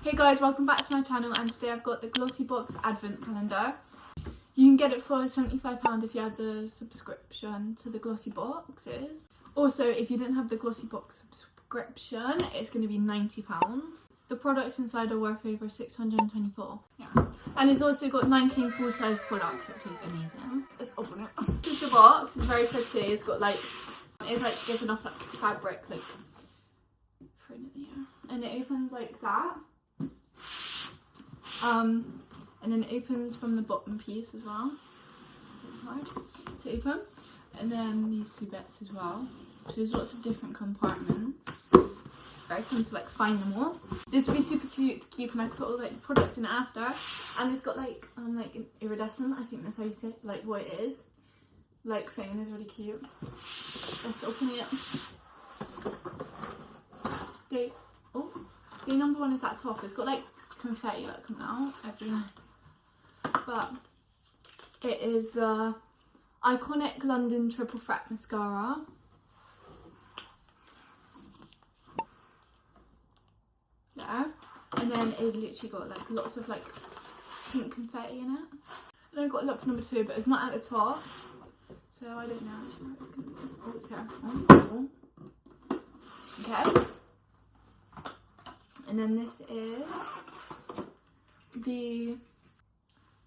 Hey guys, welcome back to my channel, and today I've got the Glossybox Advent Calendar. You can get it for £75 if you had the subscription to the Glossyboxes. Also, if you didn't have the Glossybox subscription, it's going to be £90. The products inside are worth over £624. Yeah. And it's also got 19 full-size products, which is amazing. Let's open it. This is the box. It's very pretty. It's got like, it's like giving off like fabric, like for in the air. And it opens like that. And then it opens from the bottom piece as well. Really hard to open. And then these two bits as well. So there's lots of different compartments. Very fun to like find them all. This would be super cute to keep, and I could put all like the products in it after. And it's got like an iridescent, I think that's how you say it, like what it is. Like thing, and it's really cute. Let's open it. The number one is that top. It's got like confetti like coming out everywhere. But it is the iconic London Triple Threat mascara. There. And then it literally got like lots of like pink confetti in it. And I got a lot for number 2, but it's not at the top. So I don't know actually where it's gonna be. Oh, it's here. Oh. Okay. And then this is the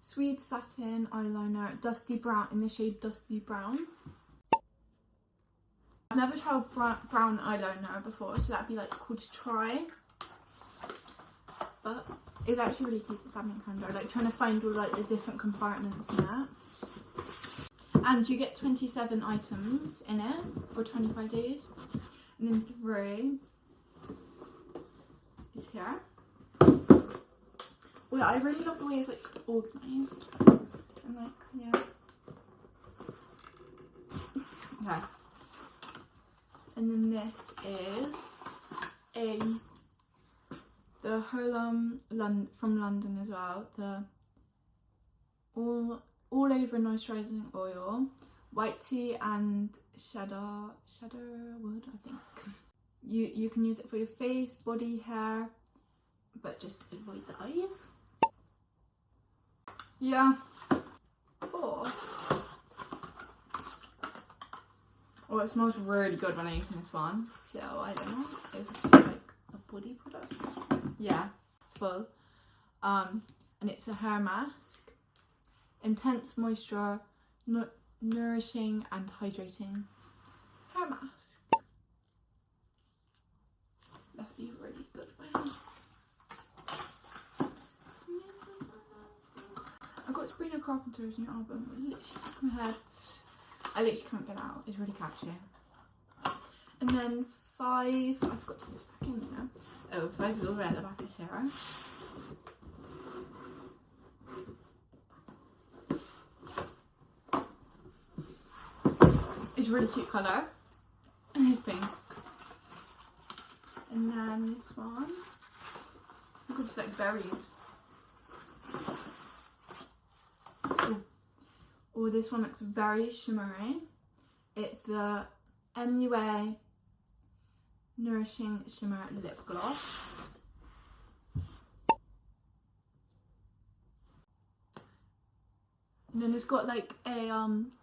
Swede Satin Eyeliner Dusty Brown in the shade Dusty Brown. I've never tried brown eyeliner before, so that'd be like cool to try. But it's actually really cute, this advent calendar. Like trying to find all like the different compartments in that. And you get 27 items in it for 25 days. And then 3 is here. Well, I really love the way it's like organised. And like, yeah. Okay. And then this is the Hurlum from London as well. The all over moisturising oil, white tea and cedar wood, I think. You can use it for your face, body, hair, but just avoid the eyes. Yeah. 4. Oh, it smells really good when I open this one. So I don't know. It's like a body product. Yeah, full. And it's a hair mask. Intense moisture, nourishing and hydrating hair mask. Let's be really good one. I got Sabrina Carpenter's new album. It literally took my head. I literally can't get out. It's really catchy. And then 5. I forgot to put this back in there. Oh, 5 is already at the back of here. It's a really cute colour. And it's pink. And then this one. Look at just like berries. Oh, this one looks very shimmery. It's the MUA Nourishing Shimmer Lip Gloss. And then it's got like a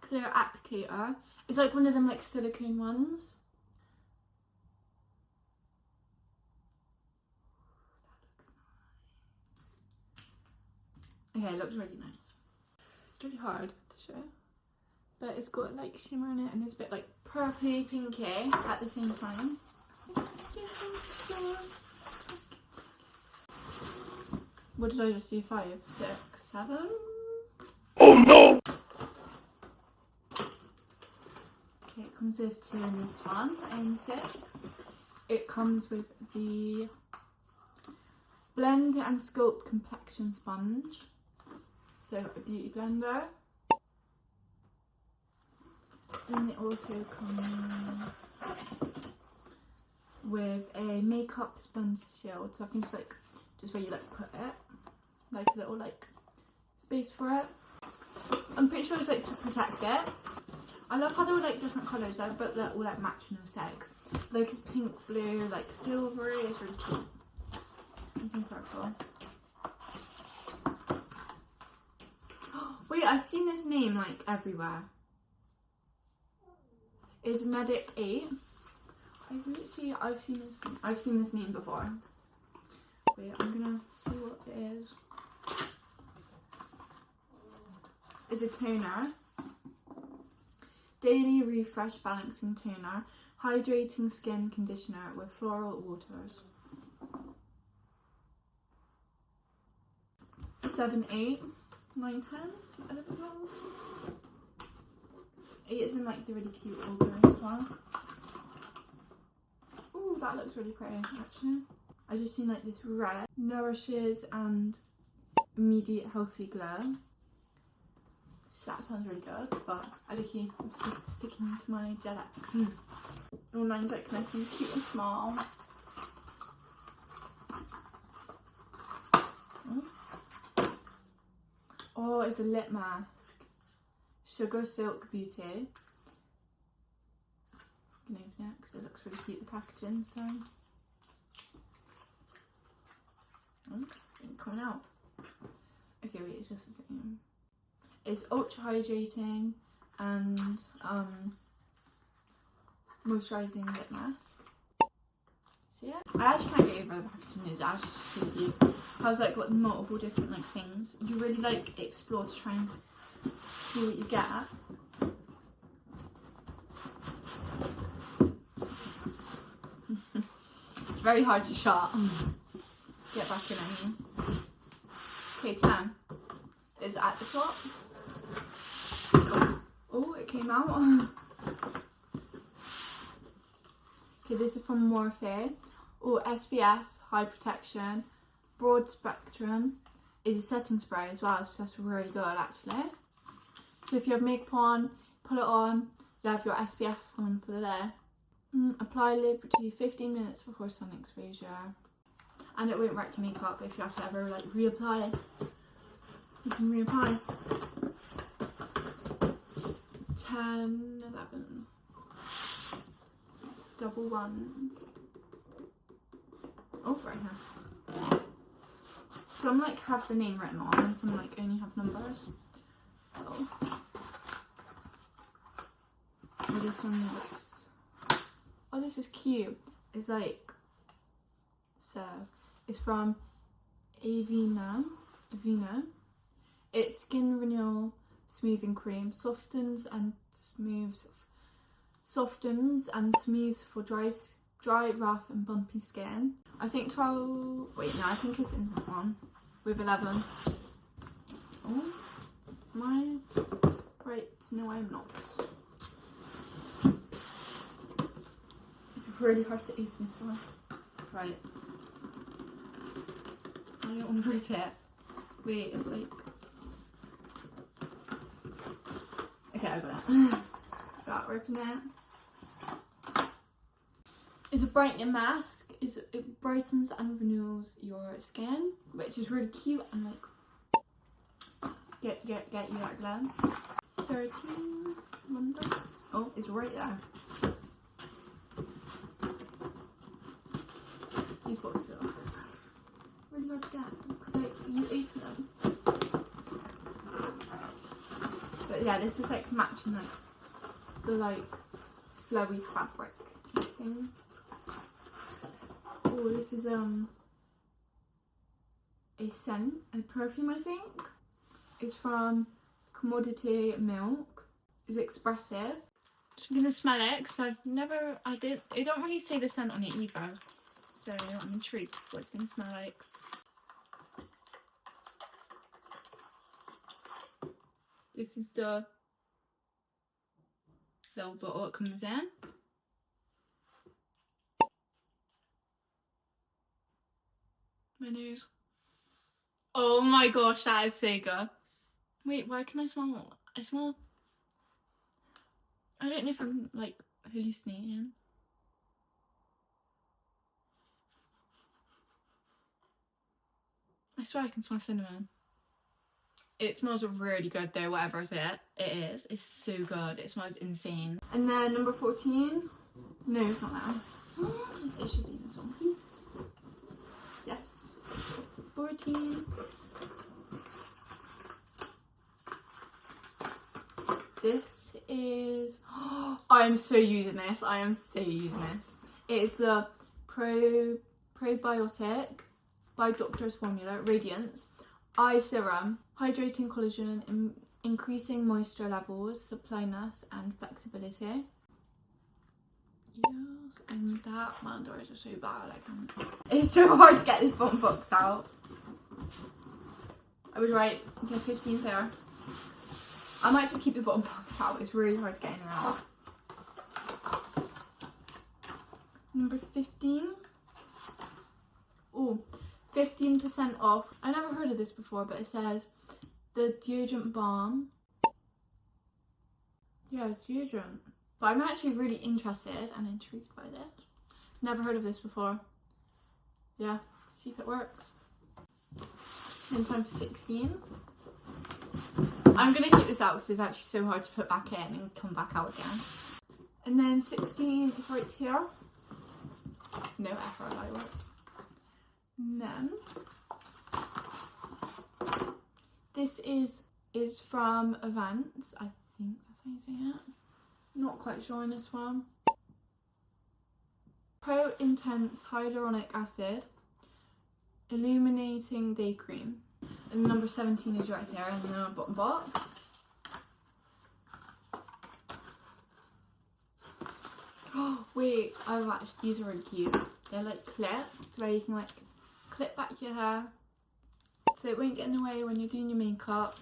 clear applicator. It's like one of them like silicone ones. Okay, it looks really nice. It's really hard to show, but it's got like shimmer in it, and it's a bit like purpley pinky at the same time. What did I just do? 5, 6, 7? Oh no! Okay, it comes with 2 in this one and 6. It comes with the Blend and Sculpt Complexion Sponge. So a beauty blender. Then it also comes with a makeup sponge shield. So I think it's like just where you like put it, like a little like space for it. I'm pretty sure it's like to protect it. I love how they're like different colours there, but they're all like matching in a sec. Like it's pink, blue, like silvery. It's really cute. It's incredible. Wait, I've seen this name like everywhere. It's Medic 8. I've seen this name before. Wait, I'm gonna see what it is. It's a toner. Daily Refresh Balancing Toner. Hydrating skin conditioner with floral waters. 7, 8, 9, 10, 11, 12. 8 is in like the really cute order as well. Ooh, that looks really pretty actually. I just seen like this red. Nourishes and immediate healthy glow. So that sounds really good, but I'm sticking to my Gel X. Oh, mine's like nice and cute and small. Oh, it's a lip mask. Sugar Silk Beauty. I'm gonna open it because it looks really cute, the packaging, so. Oh, it's coming out. Okay, wait, it's just the same. It's ultra hydrating and moisturising lip mask. So yeah, I actually can't get over the packaging. It's actually so cute. I was like got multiple different like things. You really like explore to try and see what you get. It's very hard to shot. Get back in, I mean. Okay, 10 is at the top. Oh, it came out. Okay, this is from Morphe. Oh, SPF, high protection, broad spectrum. Is a setting spray as well, so that's really good actually. So if you have makeup on, put it on, you have your SPF on for the day. Apply liberty 15 minutes before sun exposure. And it won't wreck your makeup if you have to ever like reapply. You can reapply. 10, 11. Double ones. Oh, right here. Some like have the name written on and some like only have numbers. So. Oh, this one looks. Oh, this is cute. It's like. So, it's from Avena. It's Skin Renewal Smoothing Cream. Softens and smooths for dry, rough and bumpy skin. I think 12, wait no, I think it's in that one with 11. Oh, am I right? No, I'm not. It's really hard to open this one. Right. I don't want to rip it. Wait, it's like... Okay, I got it. Got ripping it. It's a brightening mask. It brightens and renews your skin, which is really cute and like get you that glow. 13 London. Oh, it's right there. These boxes are really hard to get because like you open them. But yeah, this is like matching like the like flowy fabric things. Oh, this is a scent, a perfume I think. It's from Commodity Milk. It's expressive. Just gonna smell it because I don't really say the scent on it either. So I'm intrigued what it's gonna smell like. This is the little bottle it comes in. My nose. Oh my gosh, that is so good. Wait, why can I smell? I smell. I don't know if I'm like hallucinating. I swear I can smell cinnamon. It smells really good though, whatever it is. It's so good. It smells insane. And then number 14. No, it's not that one. It should be this one. Yes. 14. This is, oh, I am so using this. I am so using this. It's the Probiotic by Doctor's Formula Radiance Eye Serum, hydrating collagen, increasing moisture levels, suppleness and flexibility. Yes, I need that. My underwears are so bad. It's so hard to get this bottom box out. I was right. Okay, 15's there. I might just keep the bottom box out. It's really hard to get in and out. Number 15. Oh, 15% off. I never heard of this before, but it says the deodorant balm. Yeah, it's deodorant. But I'm actually really interested and intrigued by this. Never heard of this before. Yeah, see if it works. Then time for 16. I'm going to keep this out because it's actually so hard to put back in and come back out again. And then 16 is right here. No effort, I work. And then this is from Events. I think that's how you say it. Not quite sure on this one. Pro Intense Hyaluronic Acid Illuminating Day Cream. And number 17 is right here in the bottom box. Oh wait, these are really cute. They're like clips where you can like clip back your hair so it won't get in the way when you're doing your makeup.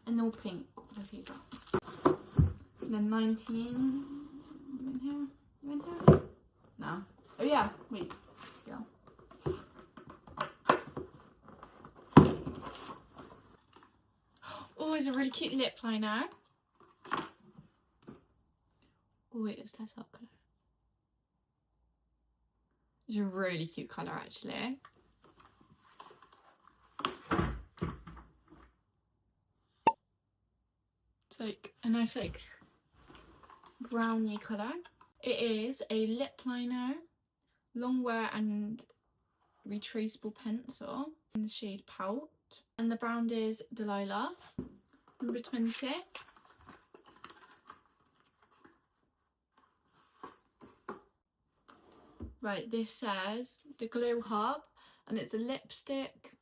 And they're all pink, my favourite. And then 19, you in here? You in here? No. Oh yeah, wait, yeah. Oh, it's a really cute lip liner. Oh wait, it's that up colour. It's a really cute colour actually. It's like a nice like brownie colour. It is a lip liner, long wear and retraceable pencil in the shade Pout. And the brand is Delilah. Number 20. Right, this says the Glow Hub, and it's a lipstick.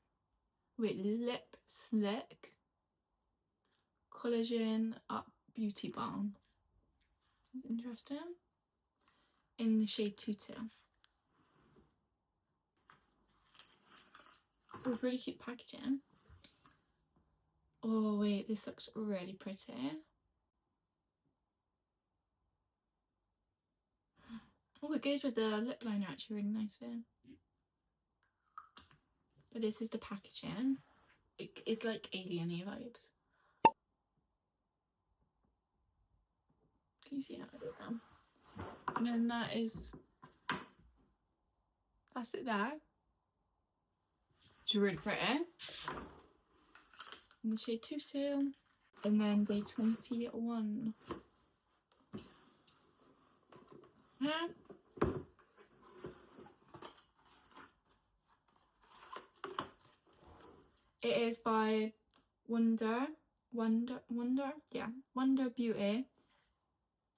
Wait, lip slick collagen up beauty balm. That's interesting. In the shade Tutu. With really cute packaging. Oh wait, this looks really pretty. Oh, it goes with the lip liner actually really nicely. But this is the packaging. It's like alien-y vibes. Can you see how I do it now? And then that's it there. It's really pretty. In the shade Tutu. And then day 21. Yeah. It is by Wonder Beauty.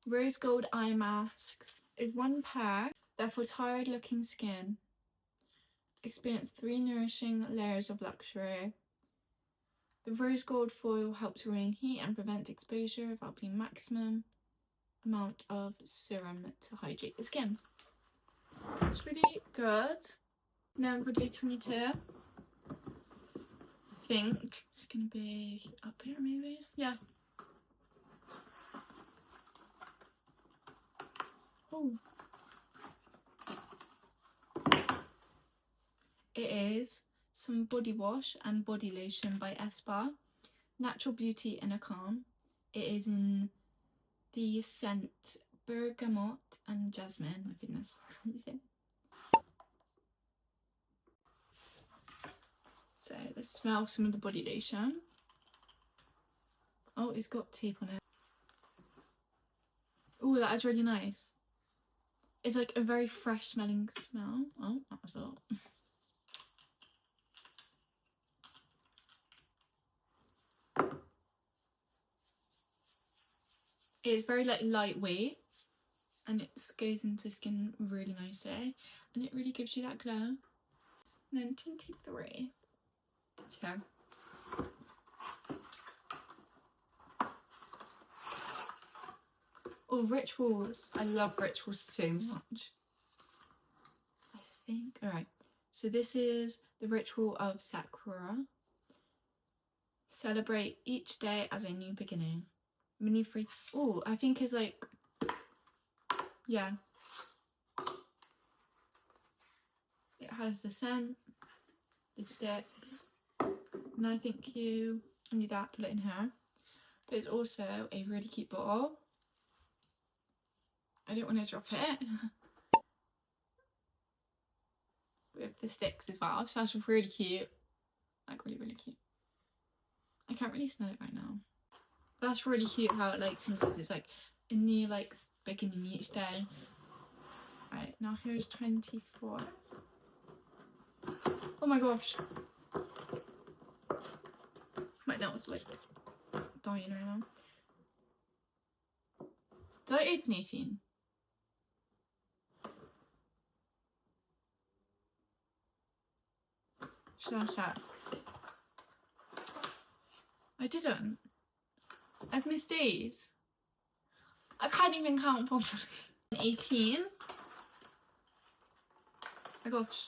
Rose gold eye masks is one pair. They're for tired looking skin. Experience 3 nourishing layers of luxury. The rose gold foil helps retain heat and prevent exposure without being maximum amount of serum to hydrate the skin. It's really good. Now for day 22. I think it's gonna be up here maybe. Yeah. Oh. It is some body wash and body lotion by Espa. Natural Beauty in a Calm. It is in the scent bergamot and jasmine. My goodness. So let's smell some of the body lotion. Oh, it's got tape on it. Oh, that is really nice. It's like a very fresh smelling smell. Oh, that was a lot. It's very like lightweight, and it goes into skin really nicely, and it really gives you that glow. And then 23. So oh, rituals. I love rituals so much. I think. Alright. So this is the ritual of Sakura. Celebrate each day as a new beginning. Mini free. Oh, I think it's like, yeah. It has the scent, the sticks, and I think you need that, put it in here. But it's also a really cute bottle. I don't want to drop it. With the sticks as well, so that's really cute. Like really, really cute. I can't really smell it right now. That's really cute how it like symbolises like a new like beginning each day. Right, now here's 24. Oh my gosh. My nails like dying right now. Did I open 18? Should I check? I didn't. I've missed days. I can't even count properly. 18. Oh my gosh.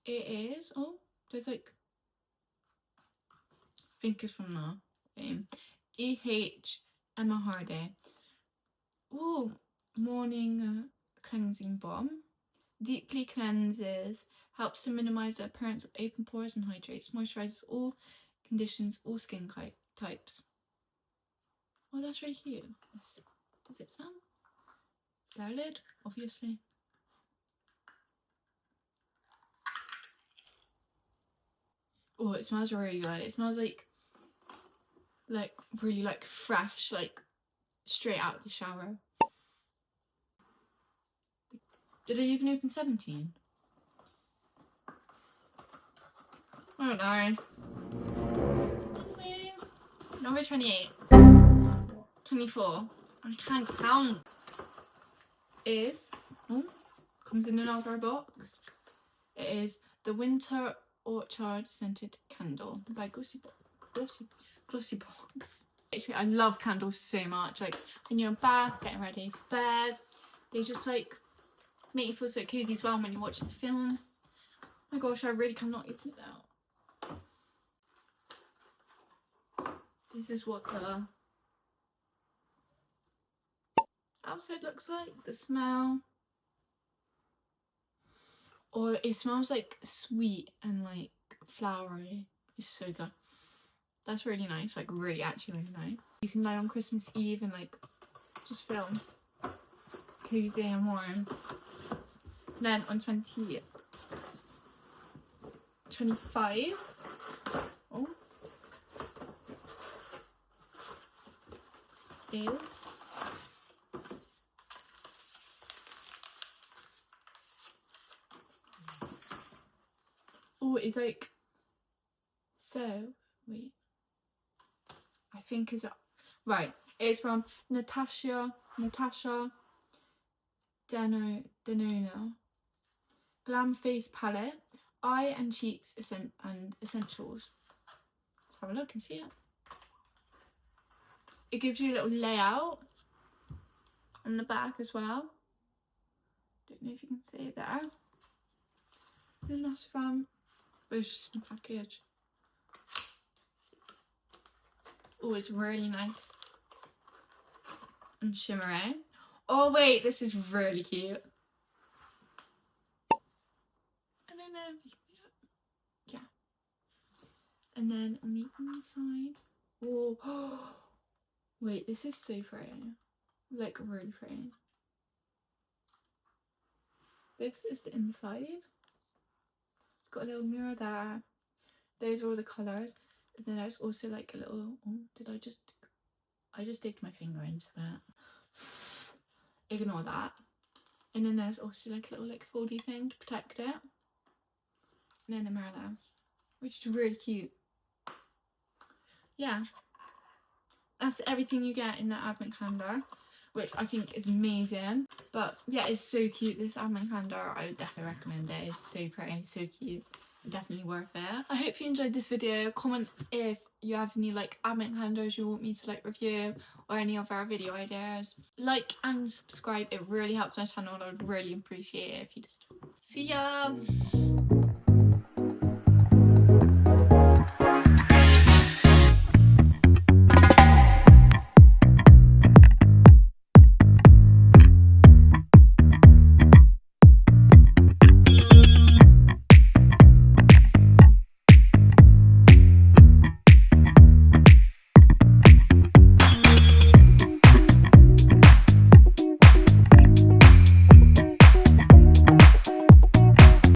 It is. Oh, there's like. I think it's from the E.H. Emma Hardy. Oh, morning cleansing balm. Deeply cleanses, helps to minimise the appearance of open pores and hydrates. Moisturises all conditions, all skin types. Oh, that's really cute. Does it sound? Their lid, obviously. Oh, it smells really good. It smells like really like fresh, like straight out of the shower. Did I even open 17? I don't know. Number 28. 24. I can't count. Is comes in another box. It is the Winter Orchard Scented Candle by Glossybox. Actually, I love candles so much. Like when you're in bath, getting ready for bed, they just like make you feel so cozy as well when you're watching the film. Oh my gosh, I really cannot open it out. This is what the outside looks like. The smell. Or it smells like sweet and like flowery. It's so good. That's really nice, like really actually really nice. You can lie on Christmas Eve and like just film cozy and warm. And then on 25 is it's like, so wait, I think is right. It's from Natasha Denona. Glam Face Palette, Eye and Cheeks and Essentials. Let's have a look and see it. It gives you a little layout on the back as well. Don't know if you can see it there. And that's from this package. Oh, it's really nice and shimmery. Oh wait, this is really cute. I don't know if you can see it. Yeah. And then on the inside, oh, wait, this is so pretty. Like really pretty. This is the inside. It's got a little mirror there. Those are all the colours. And then there's also like a little, I just digged my finger into it. Ignore that. And then there's also like a little like foldy thing to protect it. And then the mirror there, which is really cute. yeah, that's everything you get in that advent calendar, which I think is amazing. But yeah, it's so cute, this advent calendar. I would definitely recommend it. It's so pretty, so cute, definitely worth it. I hope you enjoyed this video. Comment if you have any like advent calendars you want me to like review, or any other video ideas. Like and subscribe, it really helps my channel and I would really appreciate it if you did. See ya!